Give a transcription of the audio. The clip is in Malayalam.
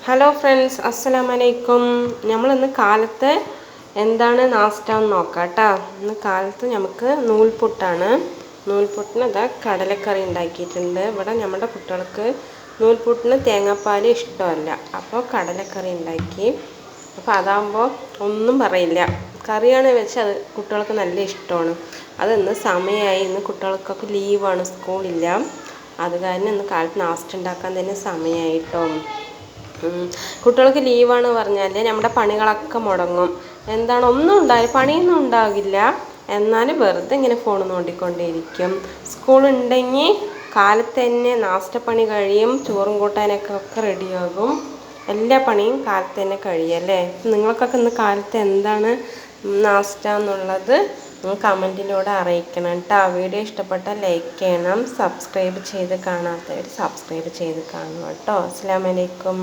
ഹലോ ഫ്രണ്ട്സ്, അസ്സലാമലൈക്കും. നമ്മളിന്ന് കാലത്ത് എന്താണ് നാസ്ത എന്ന് നോക്കാം കേട്ടോ. ഇന്ന് കാലത്ത് നമുക്ക് നൂൽപുട്ടാണ്. നൂൽപുട്ടിന് ഇതാ കടലക്കറി ഉണ്ടാക്കിയിട്ടുണ്ട്. ഇവിടെ നമ്മുടെ കുട്ടികൾക്ക് നൂൽപുട്ടിന് തേങ്ങാപ്പാൽ ഇഷ്ടമല്ല, അപ്പോൾ കടലക്കറി ഉണ്ടാക്കി. അപ്പോൾ അതാകുമ്പോൾ ഒന്നും പറയില്ല. കറിയാണ് വെച്ച് അത് കുട്ടികൾക്ക് നല്ല ഇഷ്ടമാണ്. അതിന്ന് സമയമായി, ഇന്ന് കുട്ടികൾക്കൊക്കെ ലീവാണ്, സ്കൂളില്ല. അത് കാരണം ഇന്ന് കാലത്ത് നാസ്ത ഉണ്ടാക്കാൻ തന്നെ സമയമായിട്ടോ. കുട്ടികൾക്ക് ലീവാണ് പറഞ്ഞാൽ നമ്മുടെ പണികളൊക്കെ മുടങ്ങും. എന്താണ് പണിയൊന്നും ഉണ്ടാകില്ല, എന്നാലും വെറുതെ ഇങ്ങനെ ഫോൺ നോണ്ടിക്കൊണ്ടേയിരിക്കും. സ്കൂളുണ്ടെങ്കിൽ കാലത്ത് തന്നെ നാസ്തപ്പണി കഴിയും, ചോറും കൂട്ടാനൊക്കെ റെഡിയാകും. എല്ലാ പണിയും കാലത്ത് തന്നെ കഴിയല്ലേ. നിങ്ങൾക്കൊക്കെ ഇന്ന് കാലത്ത് എന്താണ് നാസ്ത എന്നുള്ളത് കമൻറ്റിലൂടെ അറിയിക്കണം കേട്ടോ. വീഡിയോ ഇഷ്ടപ്പെട്ടാൽ ലൈക്ക് ചെയ്യണം. സബ്സ്ക്രൈബ് ചെയ്ത് കാണാത്തവർ സബ്സ്ക്രൈബ് ചെയ്ത് കാണുക കേട്ടോ. അസ്സലാമു അലൈക്കും.